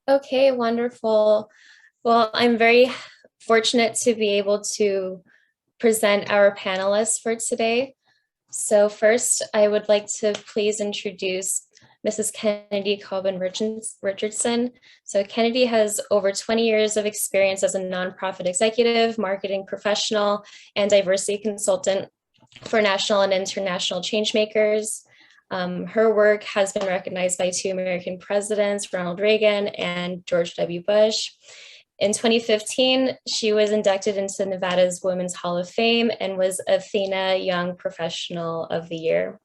Okay, wonderful. Well, I'm very fortunate to be able to present our panelists for today. So first, I would like to please introduce Mrs. Kennedy Colvin Richardson. So Kennedy has over 20 years of experience as a nonprofit executive, marketing professional, and diversity consultant for national and international changemakers. Her work has been recognized by two American presidents, Ronald Reagan and George W. Bush. In 2015, she was inducted into Nevada's Women's Hall of Fame and was Athena Young Professional of the Year.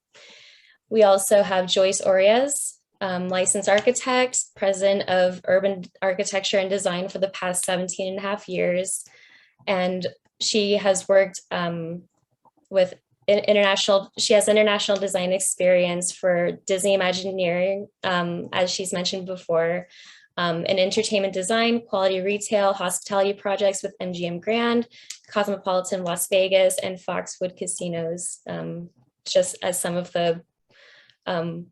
We also have Joyce Orias, licensed architect, president of Urban Architecture and Design for the past 17 and a half years. And she has worked with she has international design experience for Disney Imagineering, as she's mentioned before, in entertainment design, quality retail, hospitality projects with MGM Grand, Cosmopolitan Las Vegas, and Foxwood Casinos, just as some of the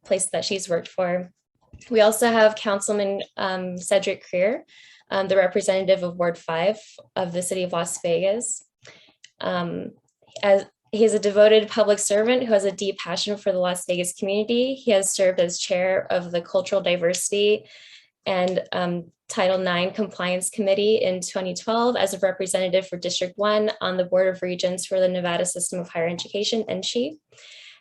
places that she's worked for. We also have Councilman Cedric Creer, the representative of Ward 5 of the city of Las Vegas. He's a devoted public servant who has a deep passion for the Las Vegas community. He has served as chair of the Cultural Diversity and Title IX Compliance Committee in 2012 as a representative for District 1 on the Board of Regents for the Nevada System of Higher Education, NSHE.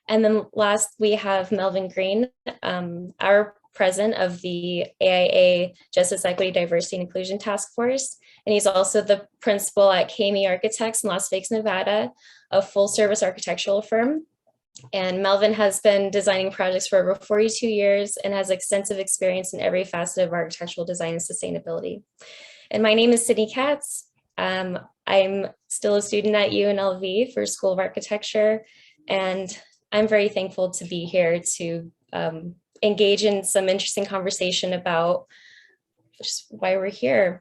And then last, we have Melvin Green, our president of the AIA Justice, Equity, Diversity, and Inclusion Task Force. And he's also the principal at KME Architects in Las Vegas, Nevada, a full service architectural firm. And Melvin has been designing projects for over 42 years and has extensive experience in every facet of architectural design and sustainability. And my name is Sydney Katz. I'm still a student at UNLV for School of Architecture, and I'm very thankful to be here to engage in some interesting conversation about just why we're here.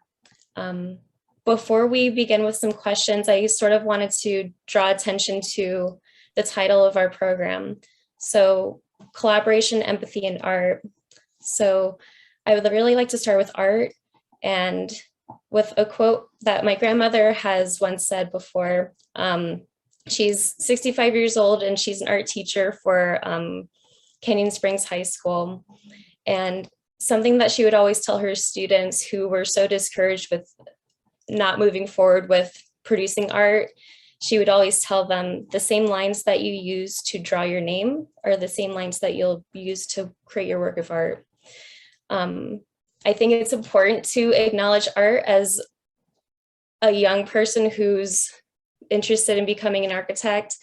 Before we begin with some questions, I sort of wanted to draw attention to the title of our program. So collaboration, empathy, and art. So I would really like to start with art and with a quote that my grandmother has once said before. She's 65 years old and she's an art teacher for Canyon Springs High School. And something that she would always tell her students who were so discouraged with not moving forward with producing art, she would always tell them the same lines that you use to draw your name are the same lines that you'll use to create your work of art. I think it's important to acknowledge art as a young person who's interested in becoming an architect.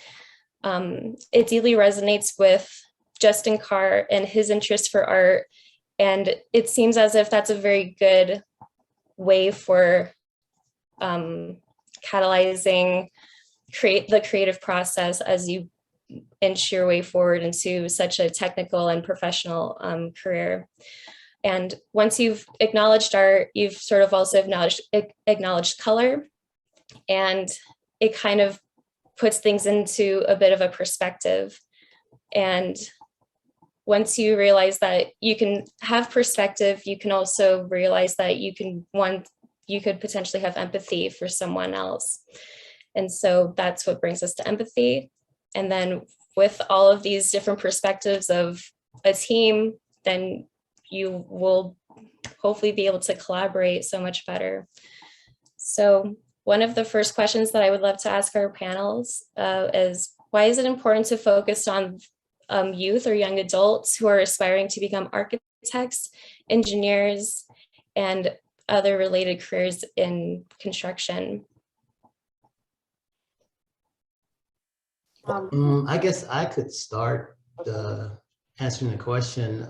It deeply resonates with Justin Carr and his interest for art. And it seems as if that's a very good way for catalyzing the creative process as you inch your way forward into such a technical and professional career. And once you've acknowledged art, you've sort of also acknowledged color, and it kind of puts things into a bit of a perspective. And once you realize that you can have perspective, you can also realize that you could potentially have empathy for someone else. And so that's what brings us to empathy. And then with all of these different perspectives of a team, then you will hopefully be able to collaborate so much better. So one of the first questions that I would love to ask our panels is, why is it important to focus on youth or young adults who are aspiring to become architects, engineers, and other related careers in construction? I guess I could start answering the question.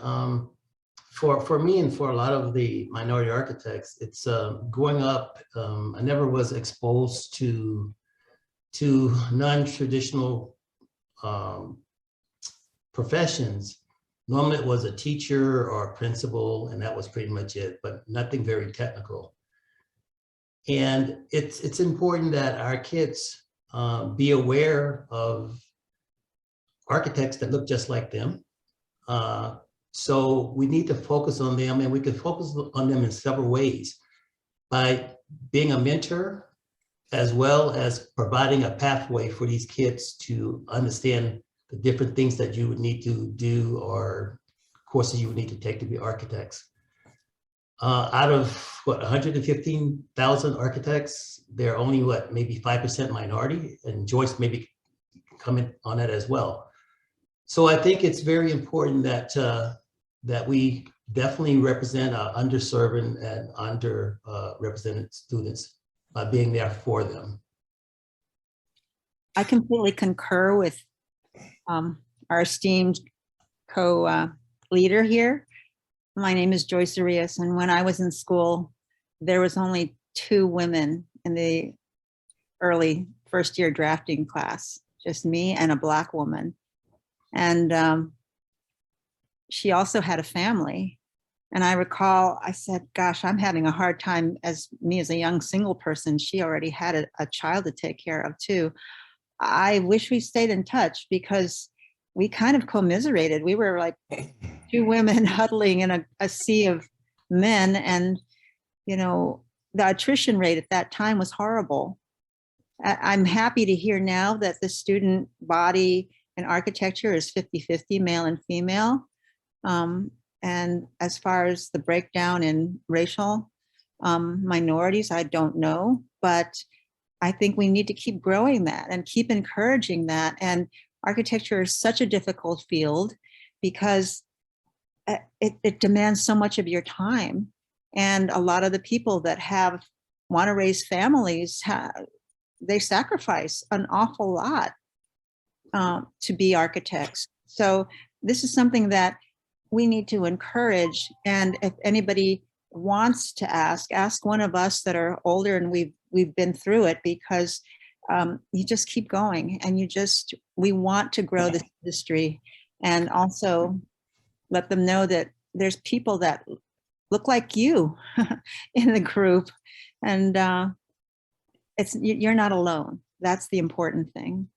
For me and for a lot of the minority architects, it's growing up, I never was exposed to non-traditional professions. Normally it was a teacher or a principal, and that was pretty much it, but nothing very technical. And it's important that our kids be aware of architects that look just like them, So we need to focus on them, and we can focus on them in several ways by being a mentor, as well as providing a pathway for these kids to understand the different things that you would need to do or courses you would need to take to be architects. Out of what, 115,000 architects, they're only what, maybe 5% minority, and Joyce maybe comment on that as well. So I think it's very important that that we definitely represent our underserved and underrepresented students by being there for them. I completely concur with our esteemed co-leader here. My name is Joyce Arias, and when I was in school, there was only 2 women in the early first year drafting class, just me and a Black woman. And she also had a family. And I recall, I said, gosh, I'm having a hard time as a young single person. She already had a child to take care of too. I wish we stayed in touch because we kind of commiserated. We were like 2 women huddling in a sea of men. And, you know, the attrition rate at that time was horrible. I'm happy to hear now that the student body in architecture is 50-50 male and female. And as far as the breakdown in racial minorities, I don't know, but I think we need to keep growing that and keep encouraging that. And architecture is such a difficult field because it demands so much of your time. And a lot of the people that want to raise families, they sacrifice an awful lot to be architects. So this is something that we need to encourage. And if anybody wants to ask one of us that are older and we've been through it, because you just keep going and we want to grow this industry, and also let them know that there's people that look like you in the group, and you're not alone. That's the important thing.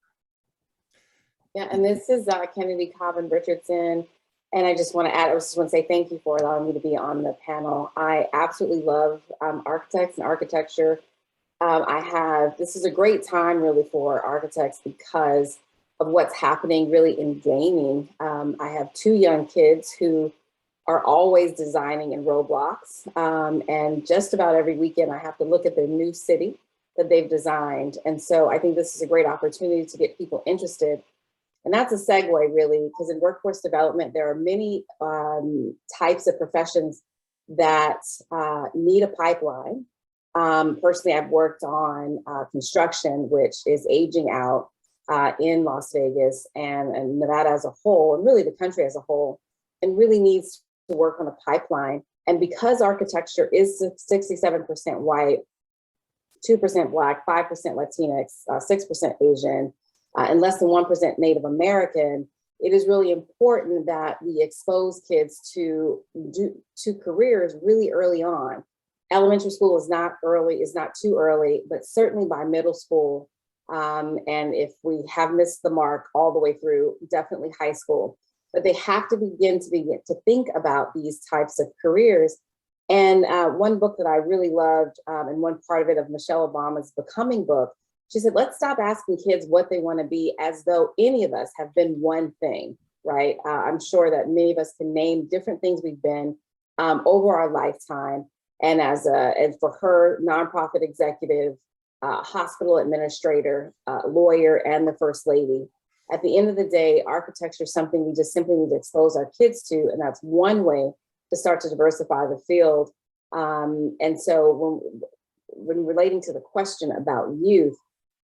Yeah, and this is Kennedy Cobbin Richardson. And I just want to say thank you for allowing me to be on the panel. I absolutely love architects and architecture. This is a great time really for architects because of what's happening really in gaming. I have 2 young kids who are always designing in Roblox. And just about every weekend I have to look at their new city that they've designed. And so I think this is a great opportunity to get people interested. And that's a segue really, because in workforce development, there are many types of professions that need a pipeline. Personally, I've worked on construction, which is aging out in Las Vegas and Nevada as a whole, and really the country as a whole, and really needs to work on a pipeline. And because architecture is 67% white, 2% Black, 5% Latinx, 6% Asian, and less than 1% Native American, it is really important that we expose kids to careers really early on. Elementary school is not too early, but certainly by middle school. And if we have missed the mark all the way through, definitely high school. But they have to begin to think about these types of careers. And one book that I really loved, and one part of it of Michelle Obama's Becoming book, she said, let's stop asking kids what they want to be as though any of us have been one thing, right? I'm sure that many of us can name different things we've been over our lifetime. And and for her, nonprofit executive, hospital administrator, lawyer, and the first lady. At the end of the day, architecture is something we just simply need to expose our kids to. And that's one way to start to diversify the field. And so when relating to the question about youth,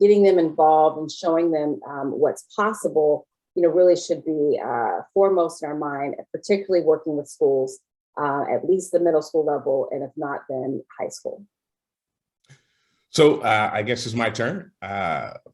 getting them involved and showing them what's possible, really should be foremost in our mind, particularly working with schools, at least the middle school level, and if not, then high school. So I guess it's my turn.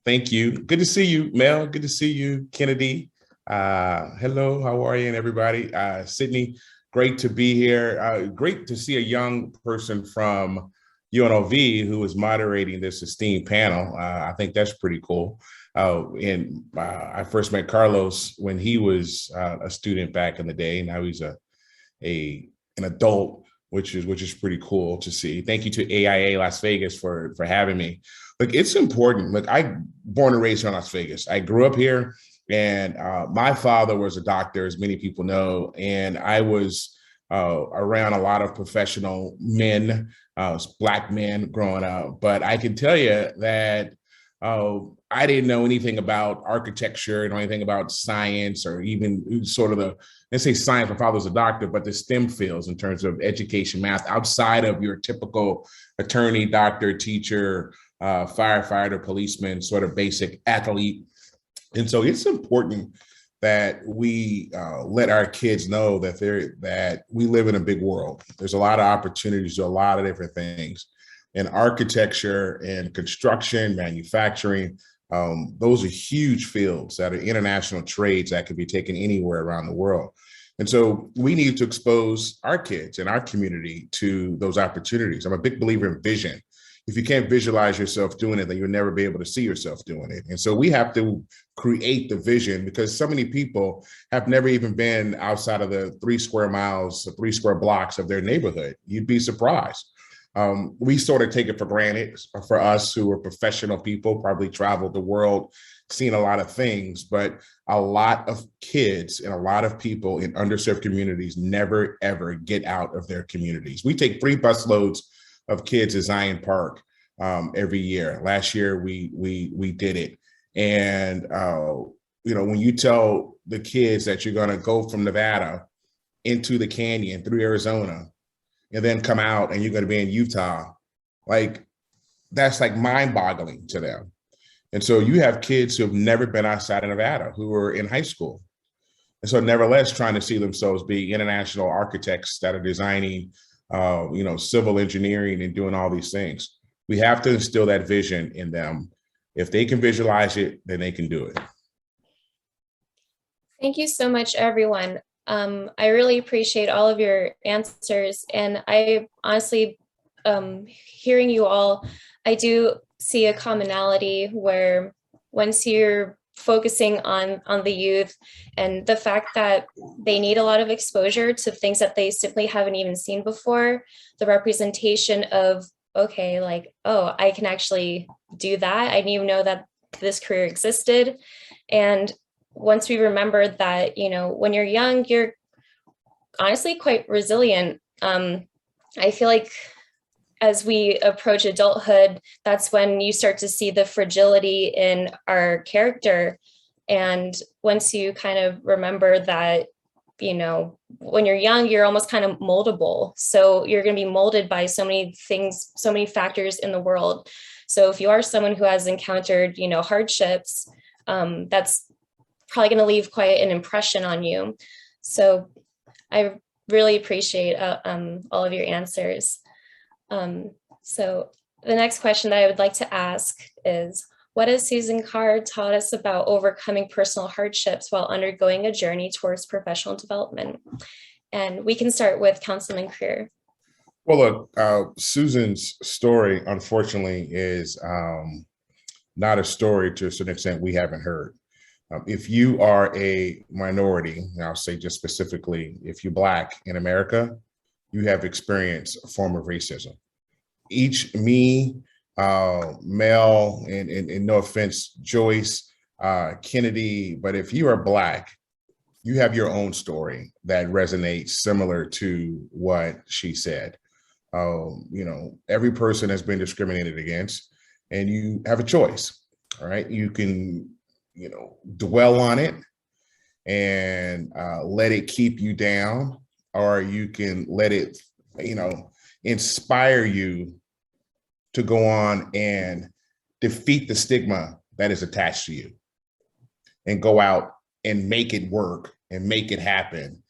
Thank you. Good to see you, Mel. Good to see you, Kennedy. Hello, how are you, and everybody? Sydney, great to be here. Great to see a young person from UNLV who is moderating this esteemed panel. I think that's pretty cool. I first met Carlos when he was a student back in the day. Now he's a an adult, which is pretty cool to see. Thank you to AIA Las Vegas for having me. Look, it's important. Look, I born and raised here in Las Vegas. I grew up here, and my father was a doctor, as many people know, and I was around a lot of professional men, Black men growing up. But I can tell you that I didn't know anything about architecture, know anything about science, or even sort of let's say science. My father was a doctor, but the STEM fields in terms of education, math, outside of your typical attorney, doctor, teacher, firefighter, policeman, sort of basic athlete. And so it's important that we let our kids know that we live in a big world. There's a lot of opportunities to a lot of different things. And architecture and construction, manufacturing, those are huge fields that are international trades that can be taken anywhere around the world. And so we need to expose our kids and our community to those opportunities. I'm a big believer in vision. If you can't visualize yourself doing it, then you'll never be able to see yourself doing it. And so we have to create the vision, because so many people have never even been outside of the 3 square miles, 3 square blocks of their neighborhood. You'd be surprised. We sort of take it for granted. For us who are professional people, probably traveled the world, seen a lot of things, but a lot of kids and a lot of people in underserved communities never, ever get out of their communities. We take 3 busloads of kids at Zion Park every year. Last year, we did it. And, when you tell the kids that you're going to go from Nevada into the canyon through Arizona, and then come out and you're going to be in Utah, that's mind-boggling to them. And so you have kids who have never been outside of Nevada, who are in high school. And so nevertheless, trying to see themselves be international architects that are designing, civil engineering and doing all these things. We have to instill that vision in them. If they can visualize it, then they can do it. Thank you so much, everyone. I really appreciate all of your answers. And I honestly, hearing you all, I do see a commonality where once you're focusing on the youth and the fact that they need a lot of exposure to things that they simply haven't even seen before, the representation of, okay, oh, I can actually do that. I didn't even know that this career existed. And once we remember that, when you're young, you're honestly quite resilient. I feel like as we approach adulthood, that's when you start to see the fragility in our character. And once you kind of remember that, when you're young, you're almost kind of moldable. So you're going to be molded by so many things, so many factors in the world. So if you are someone who has encountered, hardships, that's probably going to leave quite an impression on you. So I really appreciate all of your answers. So the next question that I would like to ask is, what has Susan Carr taught us about overcoming personal hardships while undergoing a journey towards professional development? And we can start with Councilman Creer. Well, look, Susan's story, unfortunately, is not a story to a certain extent we haven't heard. If you are a minority, and I'll say just specifically, if you're Black in America, you have experienced a form of racism. Mel, and no offense, Joyce, Kennedy, but if you are Black, you have your own story that resonates similar to what she said. Every person has been discriminated against, and you have a choice, all right? You can, dwell on it and let it keep you down, or you can let it, inspire you to go on and defeat the stigma that is attached to you and go out and make it work and make it happen.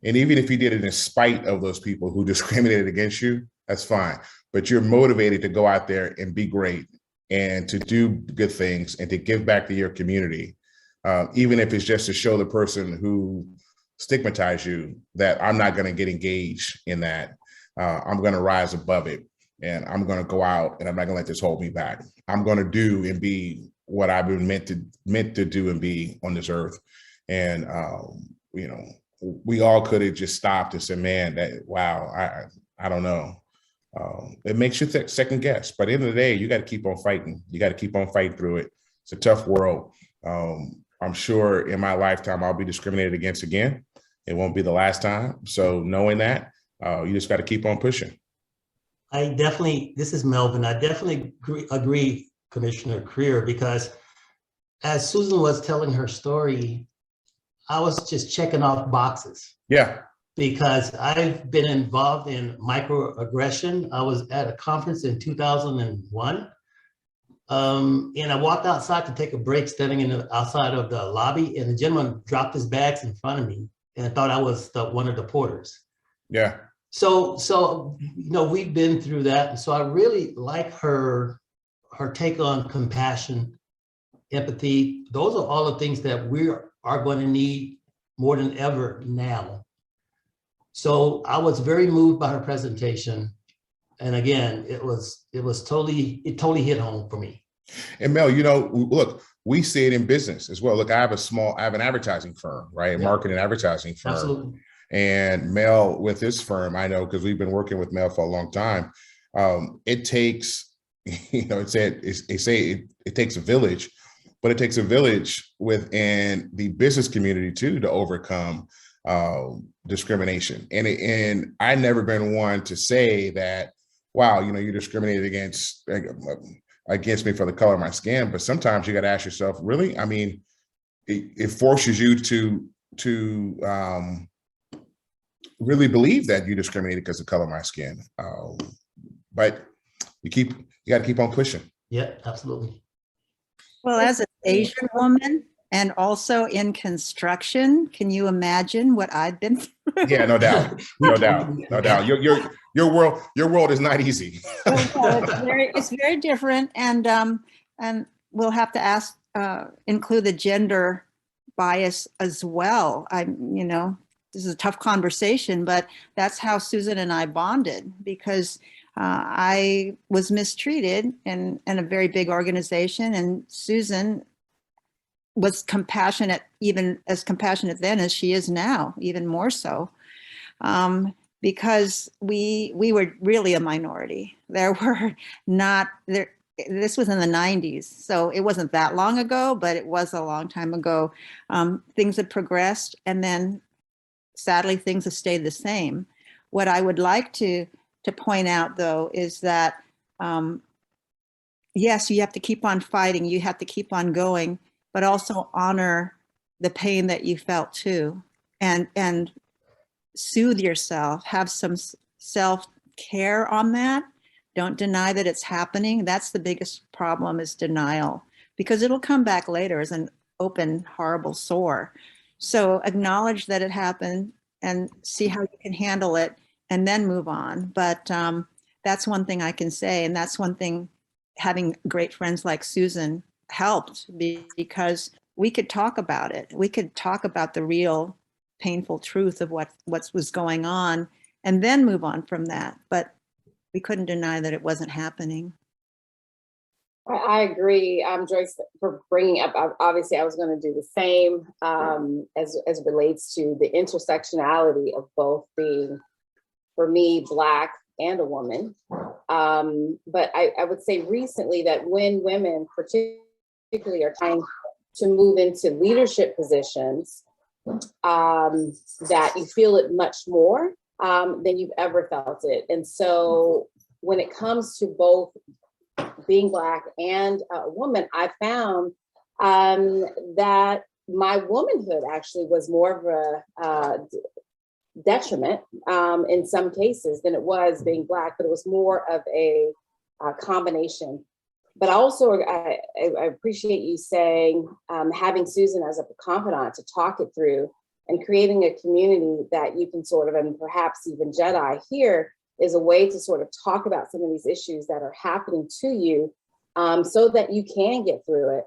And even if you did it in spite of those people who discriminated against you, that's fine. But you're motivated to go out there and be great and to do good things and to give back to your community, even if it's just to show the person who stigmatized you that I'm not going to get engaged in that. I'm going to rise above it, and I'm going to go out, and I'm not going to let this hold me back. I'm going to do and be what I've been meant to do and be on this earth. And we all could have just stopped and said, man, that, wow, I don't know. It makes you second guess, but at the end of the day, you got to keep on fighting. You got to keep on fighting through it. It's a tough world. I'm sure in my lifetime, I'll be discriminated against again. It won't be the last time. So knowing that, you just got to keep on pushing. This is Melvin. I definitely agree, Commissioner Creer, because as Susan was telling her story, I was just checking off boxes. Yeah. Because I've been involved in microaggression. I was at a conference in 2001. And I walked outside to take a break, standing outside of the lobby, and the gentleman dropped his bags in front of me and thought I was one of the porters. Yeah. So we've been through that. And so I really like her take on compassion, empathy. Those are all the things that we are going to need more than ever now. So I was very moved by her presentation. And again, it totally hit home for me. And Mel, look, we see it in business as well. Look, I have an advertising firm, right? A marketing advertising firm. Absolutely. And Mel, with this firm, I know, because we've been working with Mel for a long time. It takes, they say it takes a village, but it takes a village within the business community too, to overcome discrimination. And I never been one to say that, wow, you're discriminated against me for the color of my skin. But sometimes you got to ask yourself, really? I mean, it forces you to really believe that you discriminated because of the color of my skin. But you got to keep on pushing. Yeah, absolutely. Well, as an Asian woman and also in construction, can you imagine what I've been through? Yeah, no doubt. Your world is not easy. Well, it's very different, and we'll have to include the gender bias as well. This is a tough conversation, but that's how Susan and I bonded, because I was mistreated in a very big organization, and Susan was compassionate, even as compassionate then as she is now, even more so, because we were really a minority. There were not there. This was in the 90s, so it wasn't that long ago, but it was a long time ago. Things had progressed, and then sadly, things have stayed the same. What I would like to point out, though, is that yes, you have to keep on fighting, you have to keep on going, but also honor the pain that you felt too, and soothe yourself, have some self-care on that. Don't deny that it's happening. That's the biggest problem, is denial, because it'll come back later as an open, horrible sore. So acknowledge that it happened and see how you can handle it and then move on. But that's one thing I can say. And that's one thing having great friends like Susan helped, because we could talk about it. We could talk about the real painful truth of what was going on and then move on from that. But we couldn't deny that it wasn't happening. I agree, Joyce, for bringing up. Obviously, I was going to do the same as relates to the intersectionality of both being, for me, Black and a woman. But I would say recently that when women particularly are trying to move into leadership positions, that you feel it much more than you've ever felt it. And so when it comes to both being Black and a woman, I found that my womanhood actually was more of a detriment in some cases than it was being Black, but it was more of a combination. But also, I appreciate you saying having Susan as a confidant to talk it through and creating a community that you can sort of, and perhaps even Jedi here, is a way to sort of talk about some of these issues that are happening to you so that you can get through it.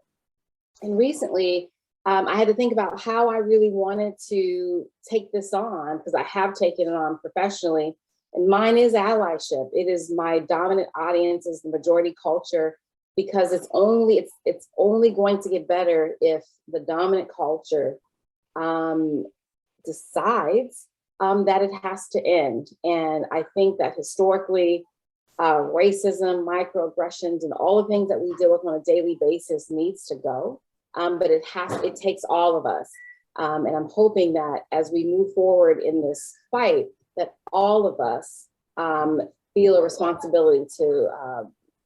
And recently, I had to think about how I really wanted to take this on, because I have taken it on professionally. And mine is allyship. It is my dominant audience, is the majority culture, because it's only going to get better if the dominant culture decides that it has to end. And I think that historically, racism, microaggressions, and all the things that we deal with on a daily basis needs to go. But it takes all of us. And I'm hoping that as we move forward in this fight, that all of us feel a responsibility to,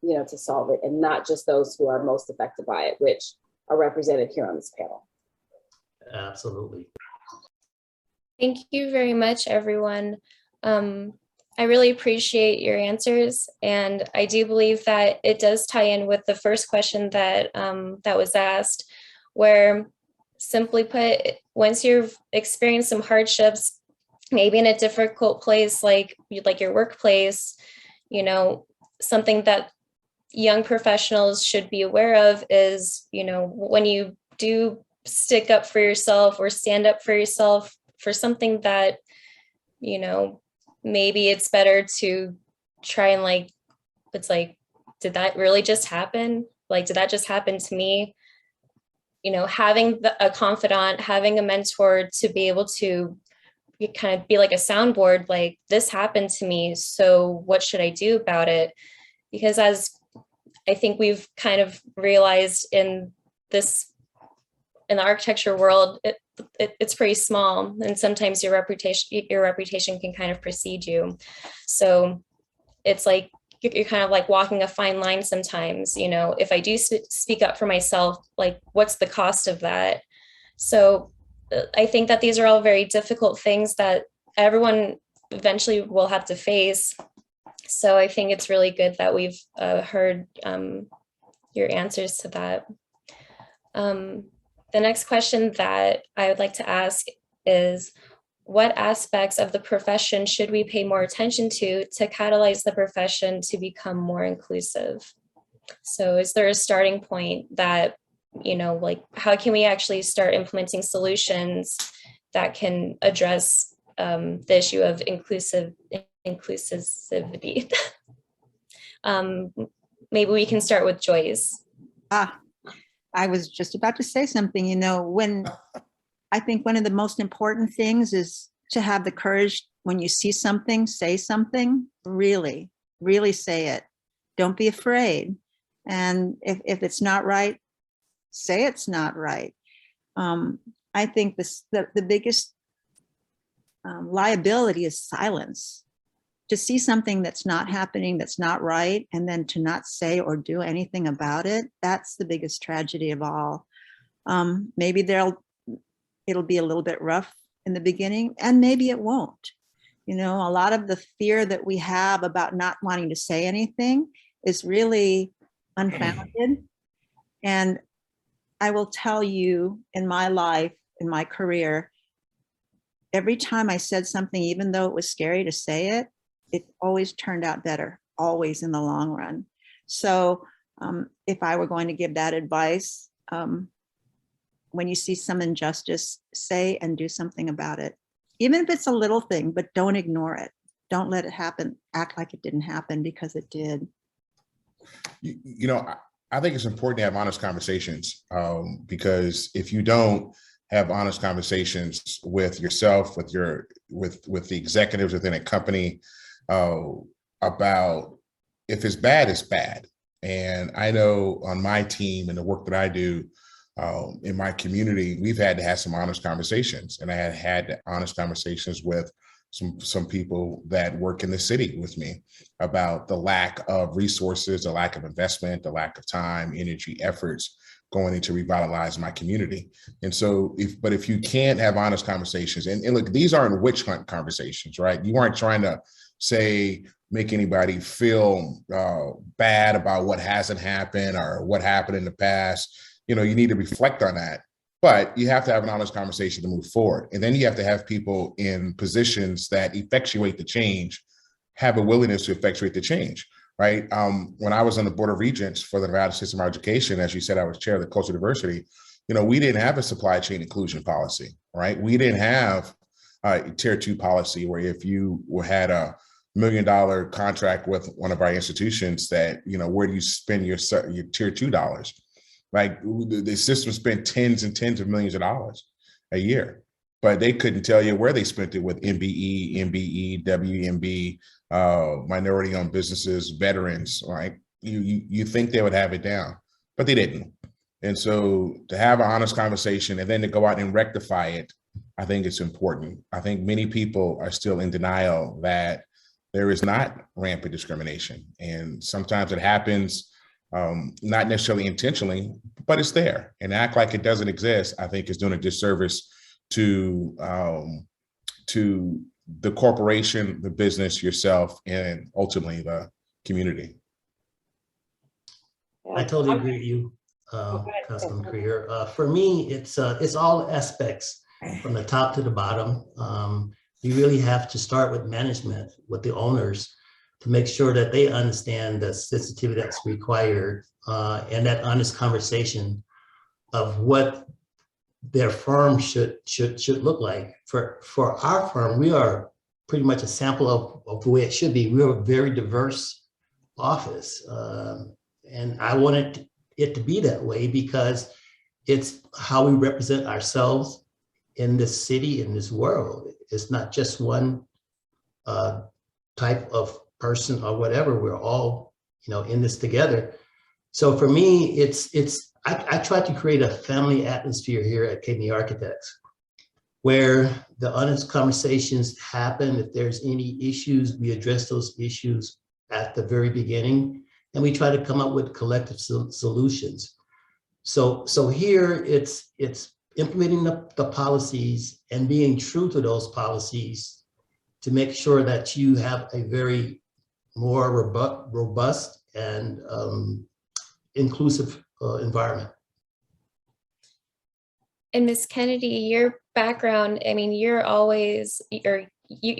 to solve it, and not just those who are most affected by it, which are represented here on this panel. Absolutely. Thank you very much, everyone. I really appreciate your answers, and I do believe that it does tie in with the first question that that was asked, where, simply put, once you've experienced some hardships, maybe in a difficult place like your workplace, something that young professionals should be aware of is, when you do stick up for yourself or stand up for yourself for something that, maybe it's better to try and it's like, did that really just happen? Did that just happen to me? Having a confidant, having a mentor to be able to kind of be like a soundboard, like, this happened to me, so what should I do about it? Because as I think we've kind of realized in the architecture world, it's pretty small, and sometimes your reputation can kind of precede you. So it's like you're kind of like walking a fine line sometimes. If I do speak up for myself, like, what's the cost of that? So I think that these are all very difficult things that everyone eventually will have to face. So I think it's really good that we've heard your answers to that. The next question that I would like to ask is, what aspects of the profession should we pay more attention to catalyze the profession to become more inclusive? So is there a starting point that, how can we actually start implementing solutions that can address the issue of inclusivity? Maybe we can start with Joyce. I was just about to say something, when I think one of the most important things is to have the courage, when you see something, say something, really, really say it. Don't be afraid. And if it's not right, say it's not right. I think the biggest liability is silence. To see something that's not happening, that's not right, and then to not say or do anything about it, that's the biggest tragedy of all. Maybe it'll be a little bit rough in the beginning, and maybe it won't. A lot of the fear that we have about not wanting to say anything is really unfounded. And I will tell you, in my life, in my career, every time I said something, even though it was scary to say it, it always turned out better, always in the long run. So if I were going to give that advice, when you see some injustice, say and do something about it. Even if it's a little thing, but don't ignore it. Don't let it happen. Act like it didn't happen, because it did. I think it's important to have honest conversations, because if you don't have honest conversations with yourself, with the executives within a company, about, if it's bad, it's bad. And I know on my team and the work that I do in my community, we've had to have some honest conversations, and I had honest conversations with some people that work in the city with me about the lack of resources, the lack of investment, the lack of time, energy, efforts going into revitalize my community. And so if you can't have honest conversations, and look, these aren't witch hunt conversations, right? You aren't trying to make anybody feel bad about what hasn't happened or what happened in the past. You need to reflect on that, but you have to have an honest conversation to move forward. And then you have to have people in positions that effectuate the change, have a willingness to effectuate the change, right? When I was on the Board of Regents for the Nevada System of Education, as you said, I was chair of the Cultural Diversity, we didn't have a supply chain inclusion policy, right? We didn't have a tier 2 policy where if you had a $1 million contract with one of our institutions, that, where do you spend your tier 2 dollars? Like, the system spent tens and tens of millions of dollars a year. but they couldn't tell you where they spent it with MBE, WMB, minority-owned businesses, veterans, right? You think they would have it down, but they didn't. And so to have an honest conversation and then to go out and rectify it, I think it's important. I think many people are still in denial that there is not rampant discrimination. And sometimes it happens, not necessarily intentionally, but it's there. And act like it doesn't exist, I think, is doing a disservice to the corporation, the business, yourself, and ultimately the community. I totally agree with you, Councilman Creer. For me, it's all aspects from the top to the bottom. You really have to start with management, with the owners, to make sure that they understand the sensitivity that's required and that honest conversation of what their firm should look like. For our firm, we are pretty much a sample of the way it should be. We're a very diverse office. And I wanted it to be that way because it's how we represent ourselves in this city, in this world. It's not just one type of person or whatever. We're all, in this together. So for me, I try to create a family atmosphere here at KME Architects, where the honest conversations happen. If there's any issues, we address those issues at the very beginning, and we try to come up with collective solutions. So here it's implementing the policies and being true to those policies to make sure that you have a very more robust and inclusive environment. And Ms. Kennedy, your background, I mean, you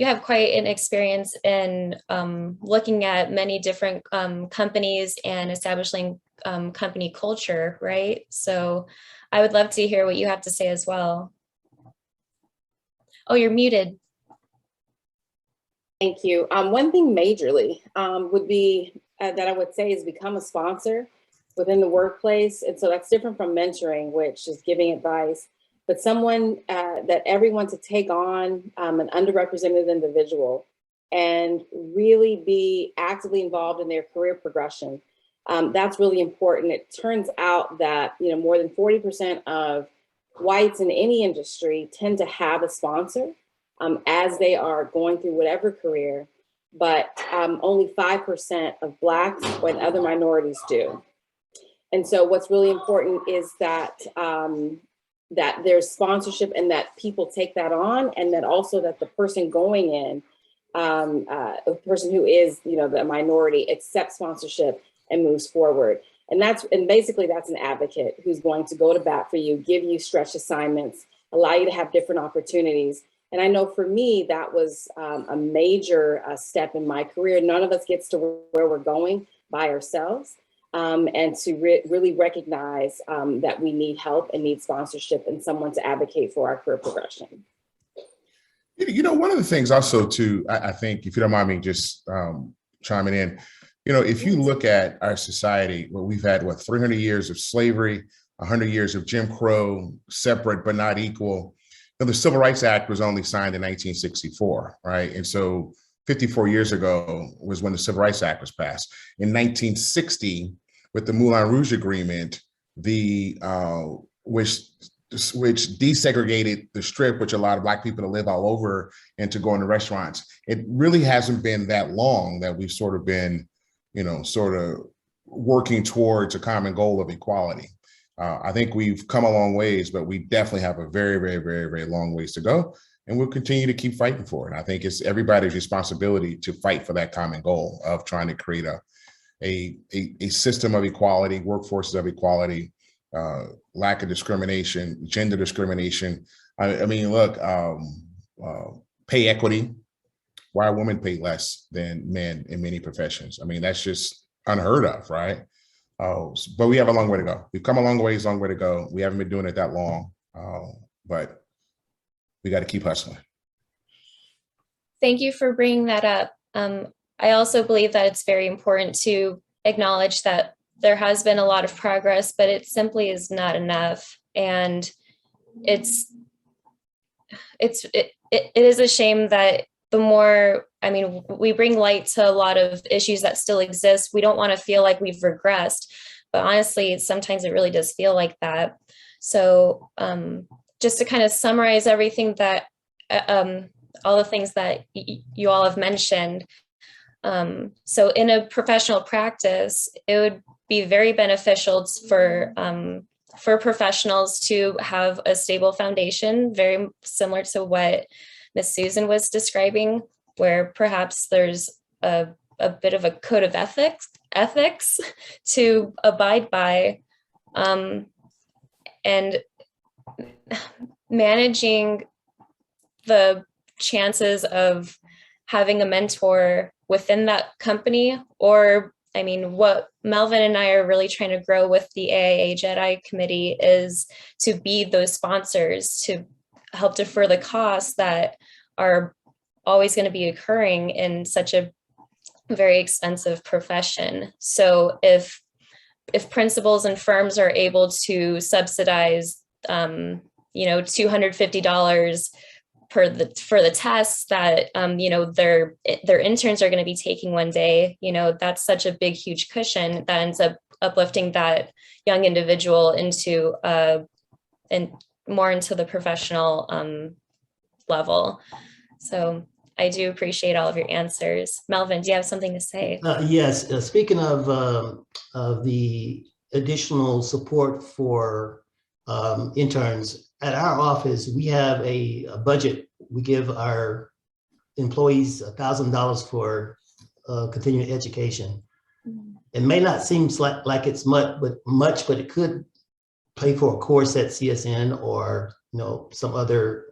have quite an experience in looking at many different companies and establishing company culture, right? So I would love to hear what you have to say as well. Oh, you're muted. Thank you. One thing majorly would be that I would say is become a sponsor within the workplace. And so that's different from mentoring, which is giving advice, but someone that everyone to take on an underrepresented individual and really be actively involved in their career progression. That's really important. It turns out that more than 40% of whites in any industry tend to have a sponsor as they are going through whatever career, but only 5% of Blacks and other minorities do. And so what's really important is that that there's sponsorship and that people take that on, and that also that the person going in, a person who is the minority, accepts sponsorship and moves forward. And basically that's an advocate who's going to go to bat for you, give you stretch assignments, allow you to have different opportunities. And I know for me, that was a major step in my career. None of us gets to where we're going by ourselves. And to really recognize that we need help and need sponsorship and someone to advocate for our career progression. One of the things also too, I think, if you don't mind me just chiming in, if you look at our society, well, we've had 300 years of slavery, 100 years of Jim Crow, separate but not equal. The Civil Rights Act was only signed in 1964, right? And so 54 years ago was when the Civil Rights Act was passed. In 1960, with the Moulin Rouge Agreement, which desegregated the Strip, which allowed Black people to live all over and to go into restaurants. It really hasn't been that long that we've sort of been, working towards a common goal of equality. I think we've come a long ways, but we definitely have a very, very, very, very long ways to go. And we'll continue to keep fighting for it. I think it's everybody's responsibility to fight for that common goal of trying to create a system of equality, workforces of equality, lack of discrimination, gender discrimination. I mean, look, pay equity. Why are women paid less than men in many professions? I mean, that's just unheard of, right? But we have a long way to go. We've come a long way to go. We haven't been doing it that long, but we got to keep hustling. Thank you for bringing that up. I also believe that it's very important to acknowledge that there has been a lot of progress, but it simply is not enough. And it is a shame that the more, I mean, we bring light to a lot of issues that still exist. We don't want to feel like we've regressed, but honestly, sometimes it really does feel like that. So just to kind of summarize everything that, all the things that you all have mentioned. So in a professional practice, it would be very beneficial for professionals to have a stable foundation, very similar to what Ms. Susan was describing, where perhaps there's a bit of a code of ethics to abide by, and managing the chances of having a mentor within that company. Or, I mean, what Melvin and I are really trying to grow with the AIA JEDI committee is to be those sponsors to help defer the costs that are always going to be occurring in such a very expensive profession. So if principals and firms are able to subsidize, $250 for the tests that their interns are going to be taking one day, that's such a big, huge cushion that ends up uplifting that young individual into and more into the professional level. So I do appreciate all of your answers. Melvin, do you have something to say? Yes, speaking of the additional support for interns, at our office, we have a budget. We give our employees $1,000 for continuing education. It may not seem like it's much, but it could pay for a course at CSN or some other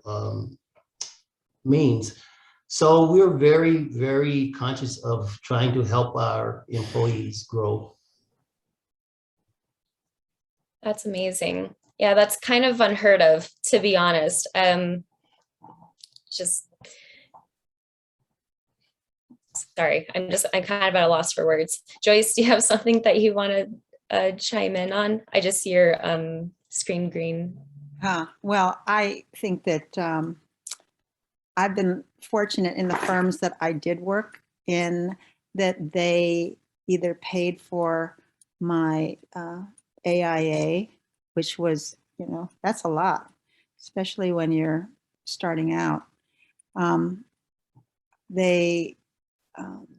means. So we're very, very conscious of trying to help our employees grow. That's amazing. Yeah, that's kind of unheard of, to be honest. Sorry, I'm kind of at a loss for words. Joyce, do you have something that you want to chime in on? I just see your screen green. Well, I think that I've been fortunate in the firms that I did work in, that they either paid for my AIA, which was, that's a lot, especially when you're starting out. The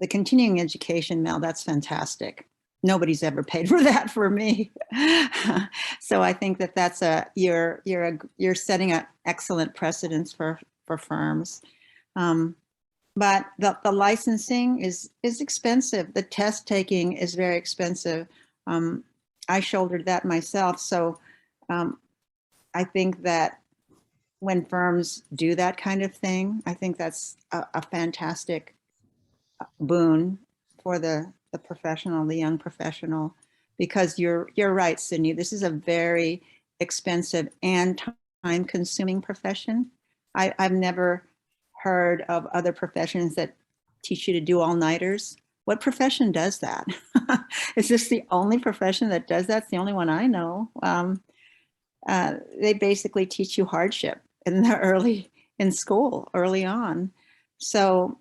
continuing education, Mel, that's fantastic. Nobody's ever paid for that for me. So I think that that's you're setting an excellent precedence for firms. But the licensing is expensive. The test taking is very expensive. I shouldered that myself. So I think that when firms do that kind of thing, I think that's a fantastic boon for the professional, the young professional, because you're right, Sydney. This is a very expensive and time-consuming profession. I've never heard of other professions that teach you to do all-nighters. What profession does that? Is this the only profession that does that? It's the only one I know. They basically teach you hardship in school early on. So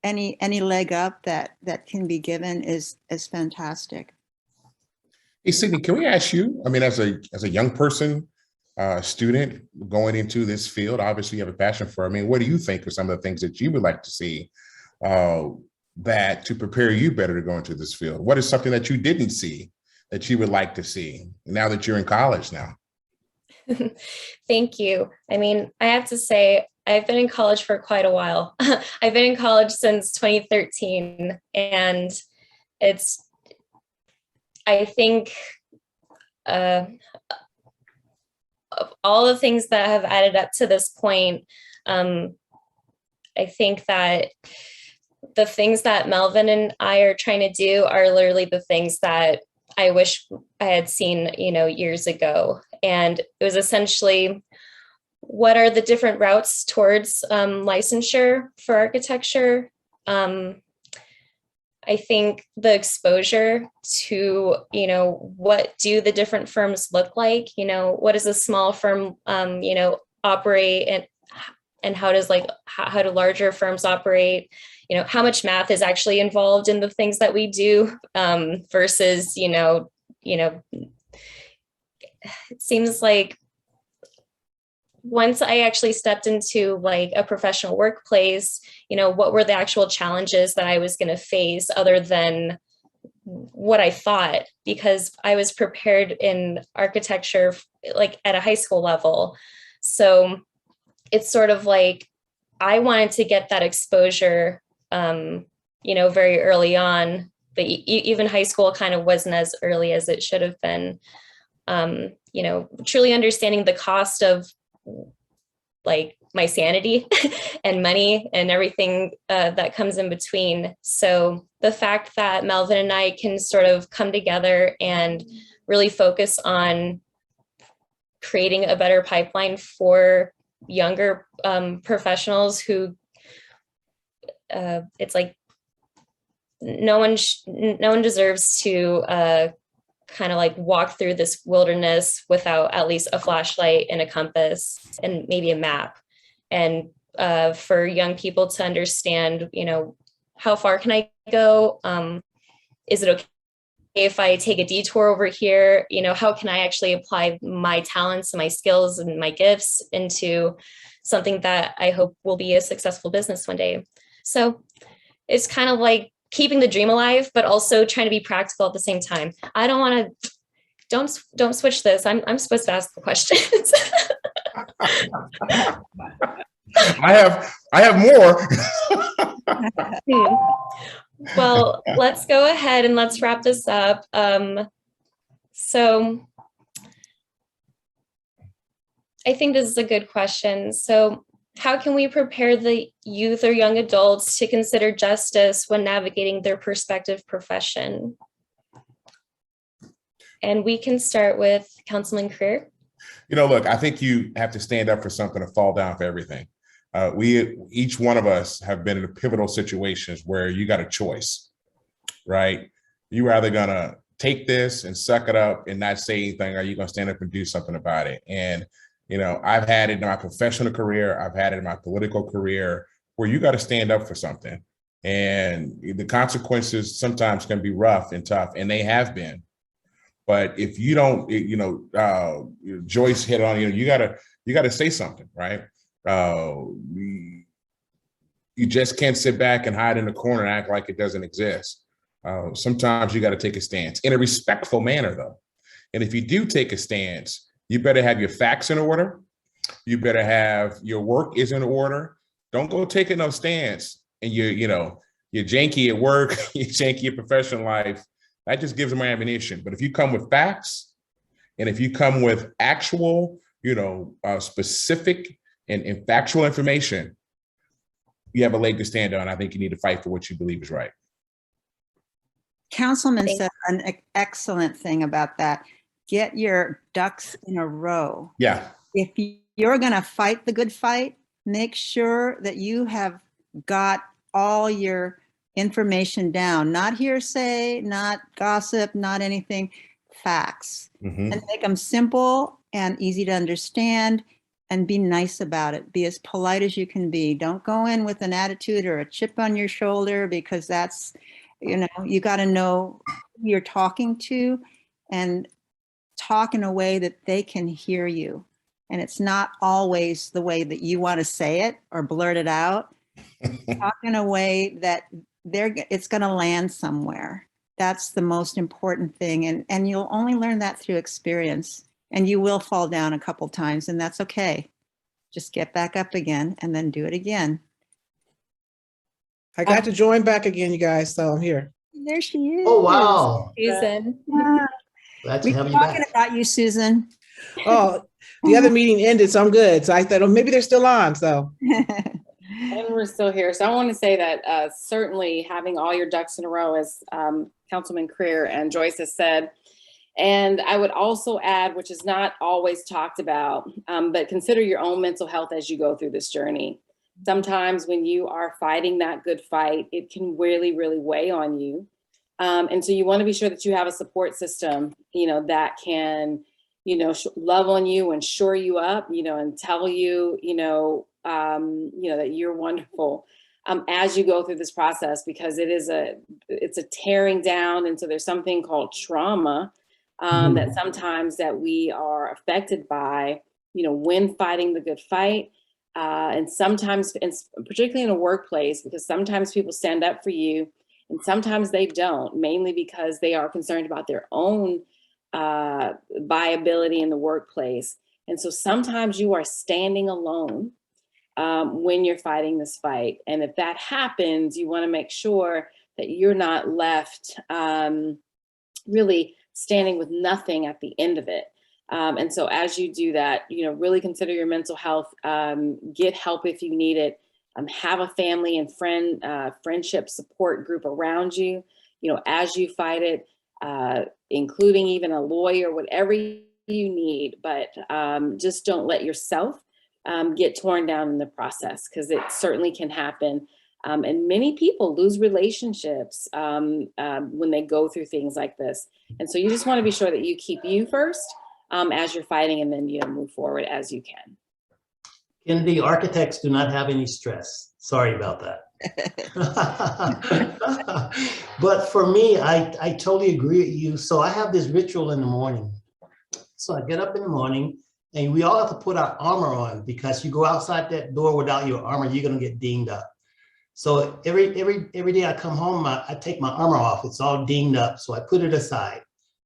any leg up that can be given is fantastic. Hey, Sydney, can we ask you, I mean, as a young person, student going into this field, obviously you have a passion for it. I mean, what do you think are some of the things that you would like to see that to prepare you better to go into this field? What is something that you didn't see that you would like to see now that you're in college now? Thank you. I mean, I have to say, I've been in college for quite a while. I've been in college since 2013, and I think of all the things that have added up to this point, I think that the things that Melvin and I are trying to do are literally the things that I wish I had seen, years ago. And it was essentially, what are the different routes towards licensure for architecture? I think the exposure to, what do the different firms look like? What does a small firm, operate, and and how does like how do larger firms operate, you know, how much math is actually involved in the things that we do, versus, you know, it seems like once I actually stepped into like a professional workplace, you know, what were the actual challenges that I was going to face other than what I thought, because I was prepared in architecture like at a high school level. So it's sort of like I wanted to get that exposure, you know, very early on, but even high school kind of wasn't as early as it should have been. You know, truly understanding the cost of like my sanity and money and everything that comes in between. So the fact that Melvin and I can sort of come together and really focus on creating a better pipeline for younger professionals who it's like no one deserves to kind of like walk through this wilderness without at least a flashlight and a compass and maybe a map. And for young people to understand, you know, how far can I go? Is it okay if I take a detour over here? You know, how can I actually apply my talents and my skills and my gifts into something that I hope will be a successful business one day? So it's kind of like keeping the dream alive, but also trying to be practical at the same time. I don't want to, don't switch this. I'm supposed to ask the questions. I have more. Well, let's go ahead and let's wrap this up. So I think this is a good question. So how can we prepare the youth or young adults to consider justice when navigating their prospective profession? And we can start with Councilman Creer. You know, look, I think you have to stand up for something and fall down for everything. Each one of us have been in pivotal situations where you got a choice, right? You're either gonna take this and suck it up and not say anything, or are you gonna stand up and do something about it? And you know, I've had it in my professional career, I've had it in my political career, where you got to stand up for something. And the consequences sometimes can be rough and tough, and they have been. But if you don't, you know, Joyce hit on, you know, you gotta say something, right? You just can't sit back and hide in the corner and act like it doesn't exist. Sometimes you got to take a stance in a respectful manner, though. And if you do take a stance, you better have your facts in order. You better have your work is in order. Don't go taking no stance and you're janky at work, you're janky at professional life. That just gives them ammunition. But if you come with facts and if you come with actual, specific and factual information, you have a leg to stand on. I think you need to fight for what you believe is right. Councilman said an excellent thing about that. Get your ducks in a row. Yeah. If you're going to fight the good fight, make sure that you have got all your information down, not hearsay, not gossip, not anything, facts. Mm-hmm. And make them simple and easy to understand, and be nice about it. Be as polite as you can be. Don't go in with an attitude or a chip on your shoulder, because that's, you got to know who you're talking to and talk in a way that they can hear you. And it's not always the way that you want to say it or blurt it out. Talk in a way that it's going to land somewhere. That's the most important thing. And you'll only learn that through experience. And you will fall down a couple times, and that's okay. Just get back up again and then do it again. I got to join back again, you guys, so I'm here. There she is. Oh, wow. Susan. Glad We to were have you talking back. about you, Susan. Oh, the other meeting ended, so I'm good. So I thought, oh, maybe they're still on, so. And we're still here. So I want to say that certainly having all your ducks in a row, as Councilman Creer and Joyce has said. And I would also add, which is not always talked about, but consider your own mental health as you go through this journey. Sometimes when you are fighting that good fight, it can really, really weigh on you. And so you want to be sure that you have a support system, that can, love on you and shore you up, and tell you, that you're wonderful as you go through this process, because it's a tearing down. And so there's something called trauma that sometimes that we are affected by, when fighting the good fight. And sometimes, and particularly in a workplace, because sometimes people stand up for you and sometimes they don't, mainly because they are concerned about their own viability in the workplace. And so sometimes you are standing alone when you're fighting this fight. And if that happens, you want to make sure that you're not left really standing with nothing at the end of it. And so as you do that, really consider your mental health, get help if you need it, have a family and friendship support group around you, as you fight it, including even a lawyer, whatever you need, but just don't let yourself get torn down in the process, because it certainly can happen. And many people lose relationships when they go through things like this. And so you just want to be sure that you keep you first as you're fighting, and then move forward as you can. Kennedy, architects do not have any stress. Sorry about that. But for me, I totally agree with you. So I have this ritual in the morning. So I get up in the morning, and we all have to put our armor on, because you go outside that door without your armor, you're going to get dinged up. So every day I come home, I take my armor off. It's all dinged up, so I put it aside.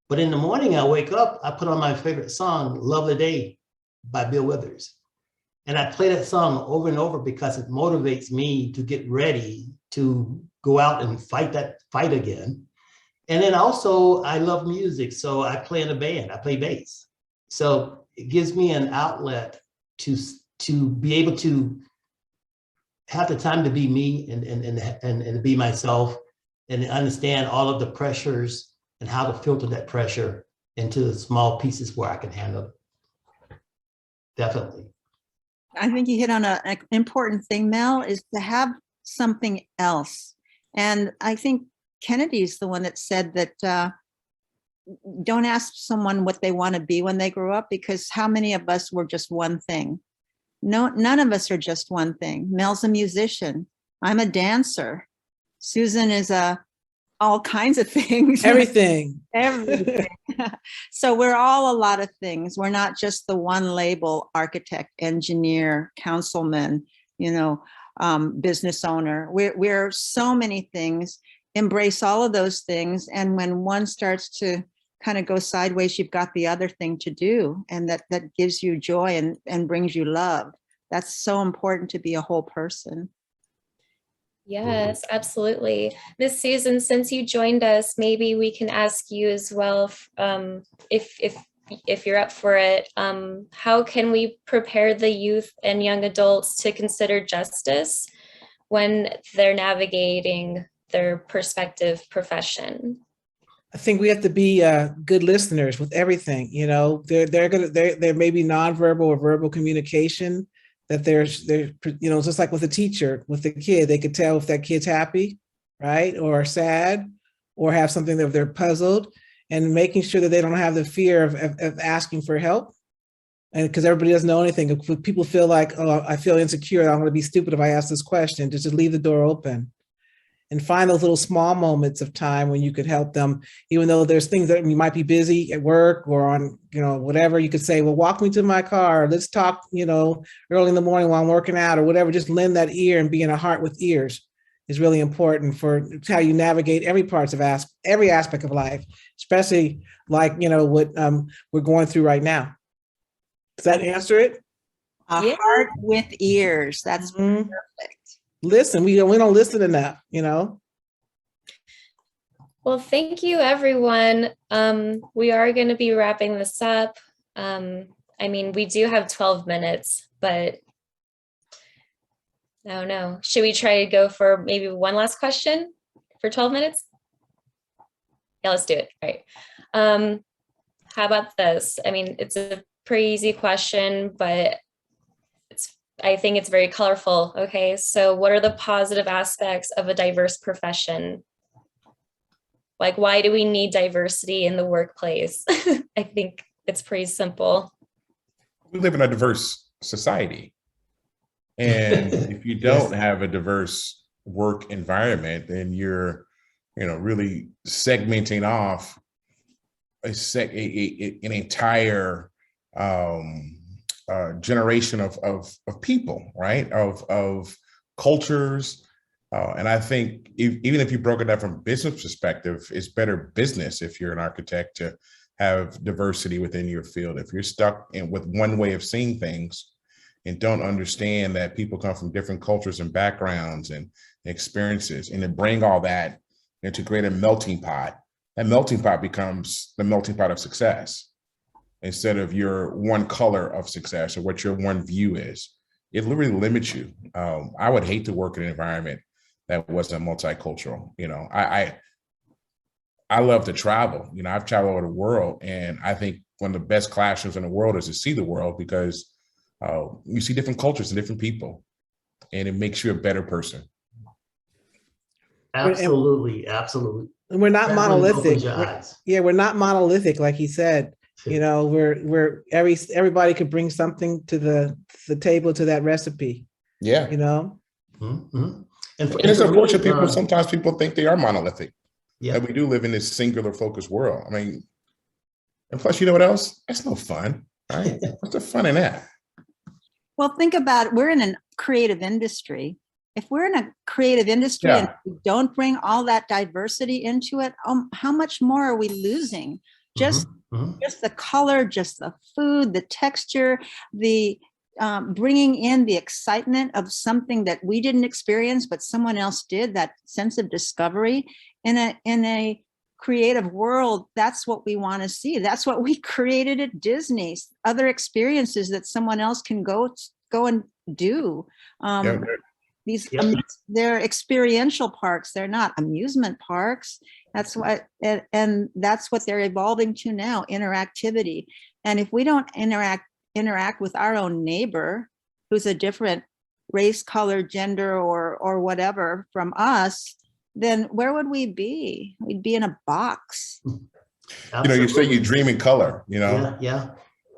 But in the morning, I wake up, I put on my favorite song, "Lovely Day" by Bill Withers. And I play that song over and over because it motivates me to get ready to go out and fight again. And then also, I love music, so I play in a band. I play bass. So it gives me an outlet to be able to have the time to be me and be myself, and understand all of the pressures and how to filter that pressure into the small pieces where I can handle it. Definitely. I think you hit on an important thing, Mel, is to have something else. And I think Kennedy's the one that said that don't ask someone what they want to be when they grow up, because how many of us were just one thing? No, none of us are just one thing. Mel's a musician. I'm a dancer. Susan is all kinds of things. Everything. Everything. So we're all a lot of things. We're not just the one label: architect, engineer, councilman, business owner. We're so many things. Embrace all of those things. And when one starts to kind of go sideways, you've got the other thing to do. And that gives you joy and brings you love. That's so important, to be a whole person. Yes, absolutely. Miss Susan, since you joined us, maybe we can ask you as well, if you're up for it, how can we prepare the youth and young adults to consider justice when they're navigating their prospective profession? I think we have to be good listeners with everything. There may be nonverbal or verbal communication that there's just like with a teacher, with the kid, they could tell if that kid's happy, right, or sad, or have something that they're puzzled, and making sure that they don't have the fear of asking for help. And because everybody doesn't know anything, if people feel like, oh, I feel insecure, I'm going to be stupid if I ask this question, just leave the door open. And find those little small moments of time when you could help them, even though there's things that you might be busy at work or on, whatever. You could say, well, walk me to my car. Let's talk, early in the morning while I'm working out or whatever. Just lend that ear, and being a heart with ears is really important for how you navigate every aspect of life, especially like, what we're going through right now. Does that answer it? A heart with ears. That's perfect. Listen, we don't listen enough, Well, thank you, everyone. We are going to be wrapping this up. We do have 12 minutes, but I don't know. Should we try to go for maybe one last question for 12 minutes? Yeah, let's do it. All right. How about this? It's a pretty easy question, but I think it's very colorful. Okay, so what are the positive aspects of a diverse profession? Like, why do we need diversity in the workplace? I think it's pretty simple. We live in a diverse society. And if you Yes. don't have a diverse work environment, then you're, really segmenting off an entire generation of people, right? Of cultures. And I think even if you broke it down from a business perspective, it's better business if you're an architect to have diversity within your field. If you're stuck with one way of seeing things and don't understand that people come from different cultures and backgrounds and experiences, and to bring all that and to create a melting pot, that melting pot becomes the melting pot of success instead of your one color of success or what your one view is. It literally limits you. I would hate to work in an environment that wasn't multicultural. I love to travel. I've traveled over the world, and I think one of the best classrooms in the world is to see the world, because you see different cultures and different people, and it makes you a better person. Absolutely, absolutely. And we're not That really monolithic. opens your eyes. Yeah, we're not monolithic, like he said. We're everybody could bring something to the table, to that recipe. Yeah. Mm-hmm. And it's unfortunate, sometimes people think they are monolithic. Yeah. That we do live in this singular focused world. I mean, and plus, you know what else? That's no fun, right? What's the fun in that? Well, think about it. We're in a creative industry. If we're in a creative industry and we don't bring all that diversity into it, how much more are we losing? Just the color, just the food, the texture, the bringing in the excitement of something that we didn't experience, but someone else did, that sense of discovery in a creative world. That's what we want to see. That's what we created at Disney, other experiences that someone else can go and do. They're experiential parks. They're not amusement parks. That's what, and that's what they're evolving to now, interactivity. And if we don't interact with our own neighbor, who's a different race, color, gender, or whatever from us, then where would we be? We'd be in a box. Absolutely. You say you dream in color, Yeah.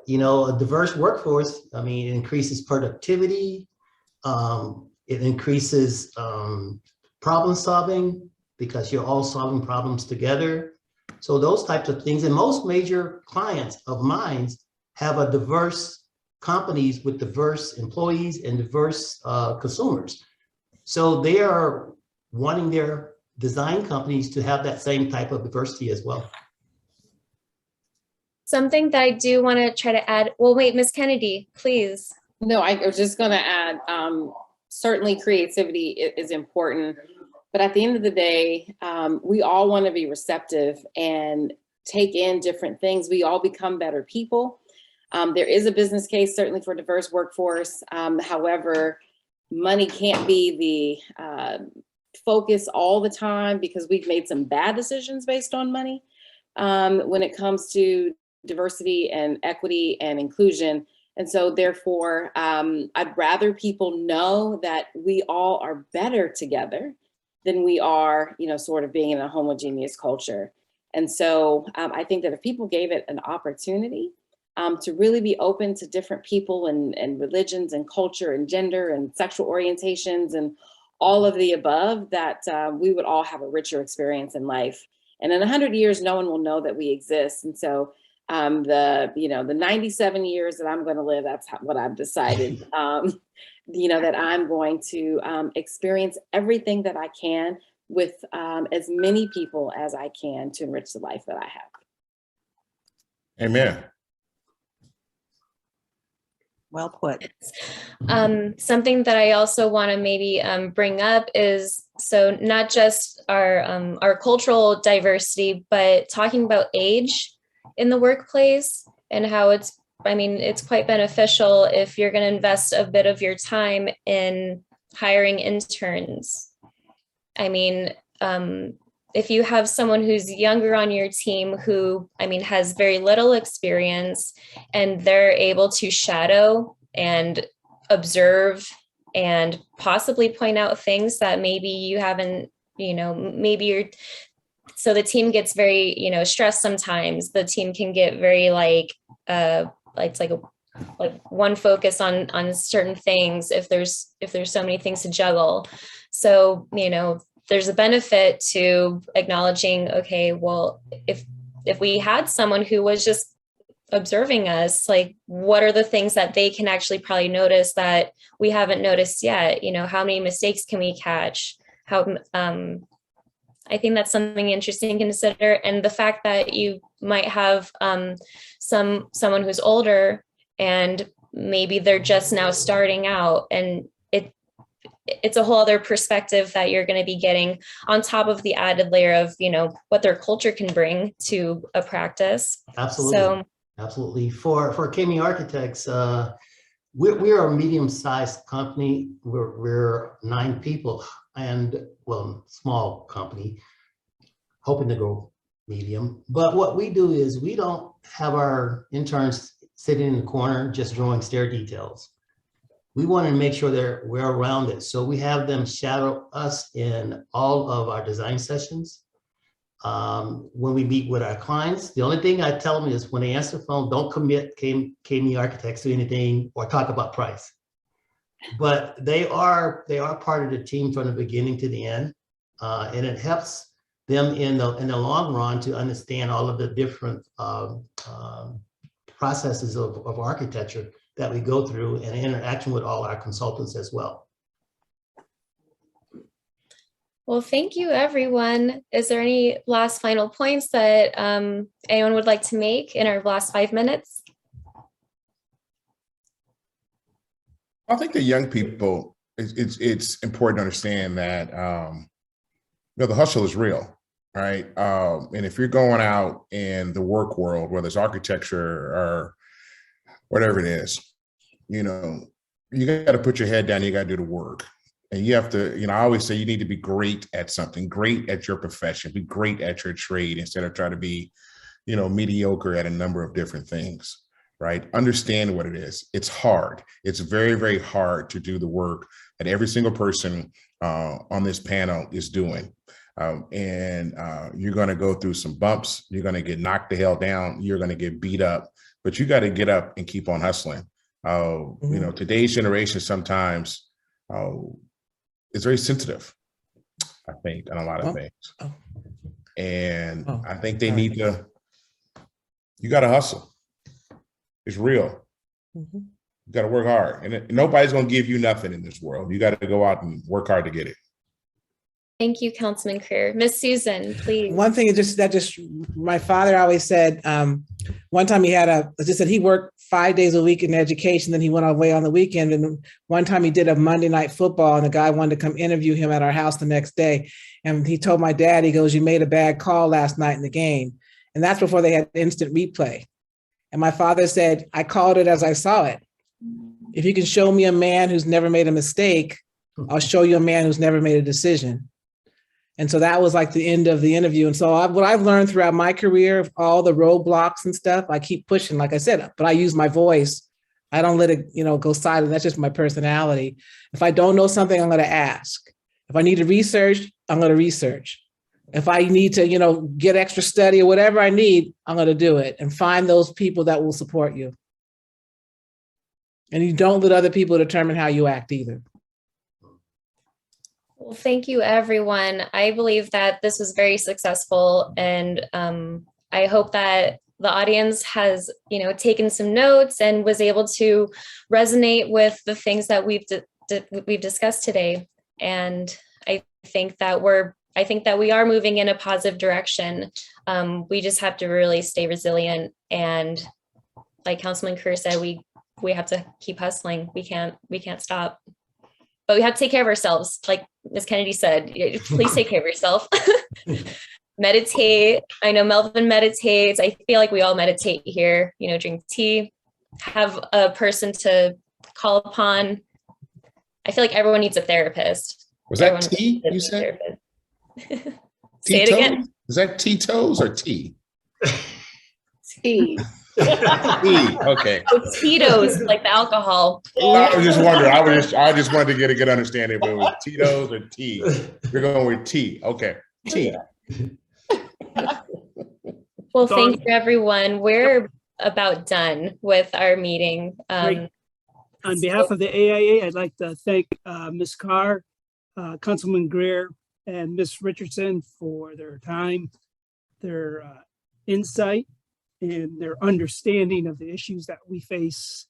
A diverse workforce, it increases productivity. It increases problem solving, because you're all solving problems together. So those types of things. And most major clients of mine have a diverse companies with diverse employees and diverse consumers. So they are wanting their design companies to have that same type of diversity as well. Something that I do want to try to add. Well, wait, Ms. Kennedy, please. No, I was just going to add, certainly creativity is important, but at the end of the day, we all want to be receptive and take in different things. We all become better people. There is a business case certainly for diverse workforce. However, money can't be the focus all the time, because we've made some bad decisions based on money when it comes to diversity and equity and inclusion. And so therefore, I'd rather people know that we all are better together than we are, sort of being in a homogeneous culture. And so I think that if people gave it an opportunity to really be open to different people and religions and culture and gender and sexual orientations and all of the above, that we would all have a richer experience in life. And in 100 years, no one will know that we exist. And so the 97 years that I'm going to live, that's what I've decided, that I'm going to experience everything that I can with as many people as I can to enrich the life that I have. Amen. Well put. Something that I also want to maybe bring up is, so not just our cultural diversity, but talking about age in the workplace and how it's quite beneficial if you're going to invest a bit of your time in hiring interns. If you have someone who's younger on your team who, has very little experience, and they're able to shadow and observe and possibly point out things that maybe you haven't, so the team gets very, stressed sometimes. The team can get very it's like like one focus on certain things if there's so many things to juggle. So, you know, there's a benefit to acknowledging, okay, well, if we had someone who was just observing us, like what are the things that they can actually probably notice that we haven't noticed yet? You know, how many mistakes can we catch? How I think that's something interesting to consider. And the fact that you might have someone who's older and maybe they're just now starting out, and it's a whole other perspective that you're going to be getting on top of the added layer of, you know, what their culture can bring to a practice. Absolutely. So, absolutely. For KME Architects, we are a medium-sized company. We're 9 people, and well, small company, hoping to go medium. But what we do is we don't have our interns sitting in the corner just drawing stair details. We want to make sure they're well-rounded. So we have them shadow us in all of our design sessions. When we meet with our clients, the only thing I tell them is when they answer the phone, don't commit KME Architects to anything or talk about price. But they are part of the team from the beginning to the end, and it helps them in the long run to understand all of the different processes of architecture that we go through, and interaction with all our consultants as well. well, thank you, everyone. Is there any last final points that anyone would like to make in our last 5 minutes? I think the young people, it's important to understand that you know, the hustle is real, right? And if you're going out in the work world, whether it's architecture or whatever it is, you know, you got to put your head down. You got to do the work, and you have to. You know, I always say you need to be great at something, great at your profession, be great at your trade instead of trying to be, you know, mediocre at a number of different things. Right? Understand what it is. It's hard. It's very, very hard to do the work that every single person on this panel is doing. And you're going to go through some bumps. You're going to get knocked the hell down. You're going to get beat up, but you got to get up and keep on hustling. You know, today's generation sometimes is very sensitive, I think, on a lot of things. And I think they need to, you got to hustle. It's real. You got to work hard, and nobody's going to give you nothing in this world. You got to go out and work hard to get it. Thank you, Councilman Creer. Miss Susan, please. One thing is just my father always said, one time he worked 5 days a week in education, then he went away on the weekend. And one time he did a Monday night football, and the guy wanted to come interview him at our house the next day. And he told my dad, he goes, "You made a bad call last night in the game." And that's before they had instant replay. And my father said, "I called it as I saw it. If you can show me a man who's never made a mistake, I'll show you a man who's never made a decision." And so that was like the end of the interview. And so what I've learned throughout my career, all the roadblocks and stuff, I keep pushing, like I said, but I use my voice. I don't let it, go silent. That's just my personality. If I don't know something, I'm going to ask. If I need to research, I'm going to research. If I need to, get extra study or whatever I need, I'm going to do it and find those people that will support you. And you don't let other people determine how you act either. Well, thank you, everyone. I believe that this was very successful, and I hope that the audience has, taken some notes and was able to resonate with the things that we've discussed today. And I think that we are moving in a positive direction. We just have to really stay resilient, and like Councilman Kerr said, we have to keep hustling. We can't stop. But we have to take care of ourselves. Like Ms. Kennedy said, please take care of yourself. Meditate. I know Melvin meditates. I feel like we all meditate here, drink tea, have a person to call upon. I feel like everyone needs a therapist. Was that tea you said? Say it again. Is that Tito's or tea? Tea. Tea. Okay. It's Tito's, like the alcohol. I was just wondering. I just wanted to get a good understanding if it was Tito's or tea. We're going with tea. Okay. Tea. Well, thank you, everyone. We're about done with our meeting. Great. On behalf of the AIA, I'd like to thank Ms. Carr, Councilman Greer, and Ms. Richardson for their time, their insight, and their understanding of the issues that we face,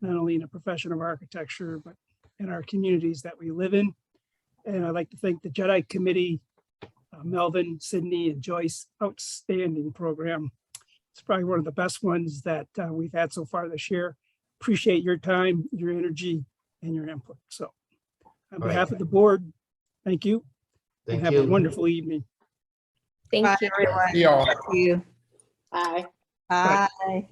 not only in the profession of architecture, but in our communities that we live in. And I'd like to thank the JEDI Committee, Melvin, Sydney, and Joyce. Outstanding program. It's probably one of the best ones that we've had so far this year. Appreciate your time, your energy, and your input. So on All behalf right. of the board, thank you. Thank And have you. a wonderful evening. Thank Bye, you. everyone. See y'all. Thank you. Bye. Bye.